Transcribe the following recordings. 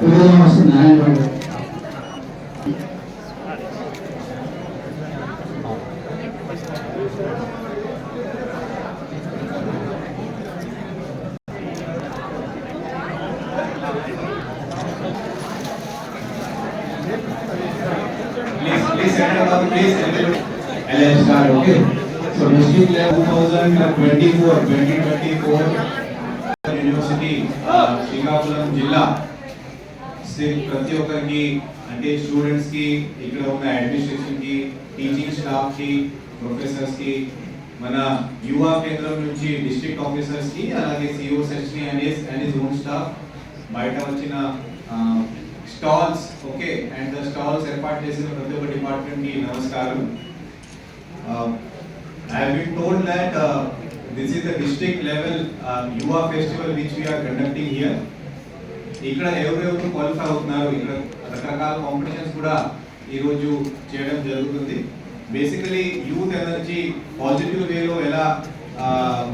Please stand up, please. And let's start, okay? So district level 2024 university Srikakulam జిల్లా ప్రతి ఒక్కరికి అంటే స్టూడెంట్స్ కి ఇక్కడ ఉన్న అడ్మినిస్ట్రేషన్ కి టీచింగ్ స్టాఫ్ కి ప్రొఫెసర్స్ కి మన యువ కేంద్రం నుంచి డిస్ట్రిక్ట్ ఆఫీసర్స్ కి అలాగే CEO secretary and his own staff బయట వచ్చిన stalls okay and the stalls ఏర్పాటు చేసిన ప్రతి ఒక్క డిపార్ట్మెంట్ కి నమస్కారం. I have been told that this is the district level Yuva festival which we are conducting here. ఇక్కడ ఎవరెవరు క్వాలిఫై అవుతున్నారు, ఇక్కడ రకరకాల కాంపిటీషన్స్ కూడా ఈరోజు చేయడం జరుగుతుంది. బేసికలీ యూత్ ఎనర్జీ పాజిటివ్ వేలో ఎలా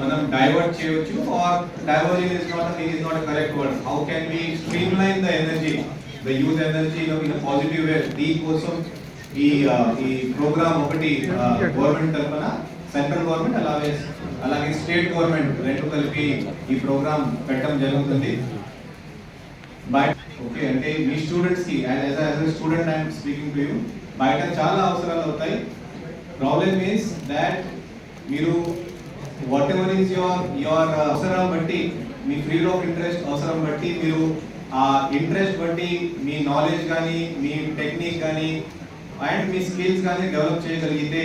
మనం డైవర్ట్ చేయొచ్చు or diverging is not correct word. How can we streamline the energy, the youth energy in a positive way. దీనికోసం ఈ ప్రోగ్రామ్ ఒకటి గవర్నమెంట్ తరఫున సెంట్రల్ గవర్నమెంట్ అలాగే స్టేట్ గవర్నమెంట్ రెండు కలిపి ఈ ప్రోగ్రామ్ పెట్టడం జరుగుతుంది. ఓకే అంటే మీ స్టూడెంట్స్ కి as a student I'm speaking to you, బయట చాలా అవసరాలు అవుతాయి. ప్రాబ్లమ్ ఈస్ దాట్ మీరు వాట్ ఎవర్ ఈస్ యువర్ అవసరం బట్టి, మీ ఫీల్డ్ ఆఫ్ ఇంట్రెస్ట్ అవసరం బట్టి మీరు ఆ ఇంట్రెస్ట్ బట్టి మీ నాలెడ్జ్ కానీ మీ టెక్నిక్ కానీ అండ్ మీ స్కిల్స్ కానీ డెవలప్ చేయగలిగితే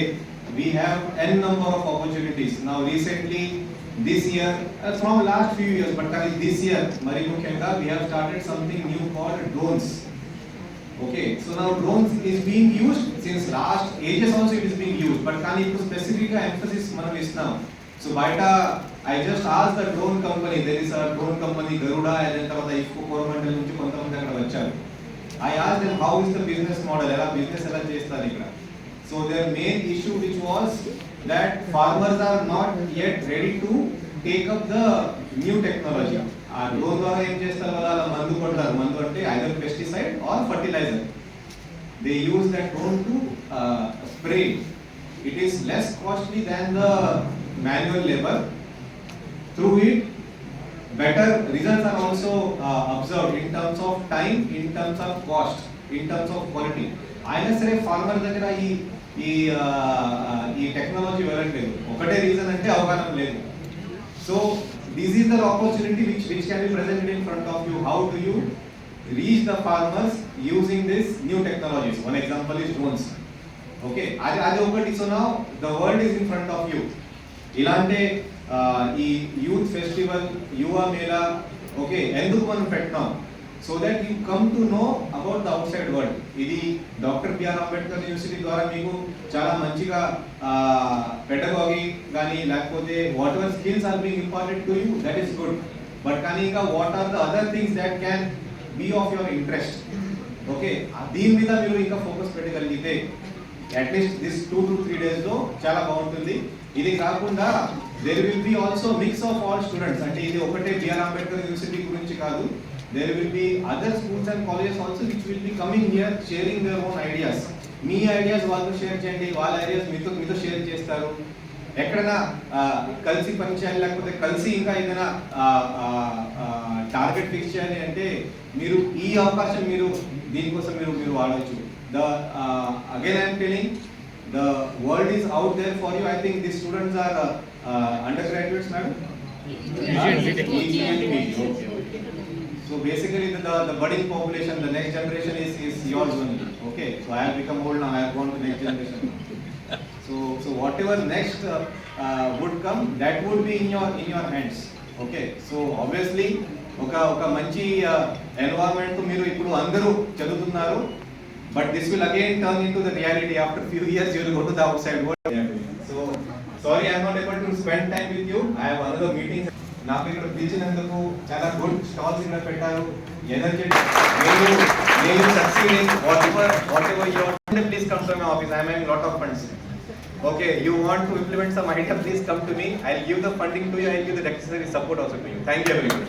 we have n number of opportunities. Now recently this year, from last few years, but this year mari mukhyanga we have started something new called drones. Okay, so now drones is being used since last ages also it is being used, but kani ipu specific emphasis manam istam. So baita I just asked the drone company, there is a drone company Garuda and tarvata IFCO Coromandel nunchi kontamandi akkada vacharu. I asked them how is the business model, ela business ela chestaru ikkada. So their main issue which was that farmers are not yet ready to take up the new technology. Drone ద్వారా ఏం చేస్తారు, వాళ్ళ మందు కొడతారు. మందు అంటే either pesticide or fertilizer. They use that drone to spray. It is less costly than the manual labor. Through it, better results are also observed in terms of time, in terms of cost, in terms of quality. అయినా సరే farmer దగ్గర ఈ technology వెళ్ళట్లేదు. ఒకటే reason అంటే అవగాహన లేదు. So this is the opportunity which can be presented in front of you. How do you reach the farmers using this new technologies? One example is drones. Okay, అది ఒకటి. So now the world is in front of you. ఇలాంటి ఈ youth festival, యువ Mela okay ఎందుకు మనం పెట్టినాం? So that you come to know about the outside world. ఇది doctor B R Ambedkar university ద్వారా మీకు చాలా మంచిగా పెడగాగి కానీ లేకపోతే whatever skills are being important to you, that is good. But కానీ ఇంకా what are the other things that can be of your interest. Okay, దీని మీద మీరు ఇంకా ఫోకస్ పెట్టగలిగితే అట్లీస్ట్ దిస్ 2 to 3 days లో చాలా బాగుంటుంది. ఇది కాకుండా there will be also mix of all students. అంటే ఇది ఒకటే బిఆర్ అంబేద్కర్ యూనివర్సిటీ గురించి కాదు. There will be other schools and colleges also which will be coming here sharing their own ideas. Me ideas వాళ్ళతో షేర్ చేయండి, వాళ్ళ ఐడియాస్ మీతో share చేస్తారు. ఎక్కడైనా కలిసి పనిచేయాలి లేకపోతే కలిసి ఇంకా ఏదైనా టార్గెట్ ఫిక్స్ చేయాలి అంటే మీరు ఈ అవకాశం దీనికోసం మీరు వాడవచ్చు. Again I am telling, the world is out there for you. I think these students are undergraduates, madam? So basically the budding population, the next generation is yours only. Okay, so I have become old now, I have gone to next generation. So whatever next would come, that would be in your hands. Okay, so obviously ఒక మంచి environment తో మీరు ఇప్పుడు అందరూ చదువుతున్నారు. But this will again turn into the reality after few years. You will go to the outside world. So sorry I am not able to spend time with you. I have another meeting. నాకు ఇక్కడ పిలిచినందుకు చాలా good stalls ఇక్కడ పెట్టారు. Energetic నేను succeeding what ever you want, please come to my office. I am having lot of funds. Okay, you want to implement some idea, please come to me. I will give the funding to you. I will give the necessary support also to you. Thank you everyone.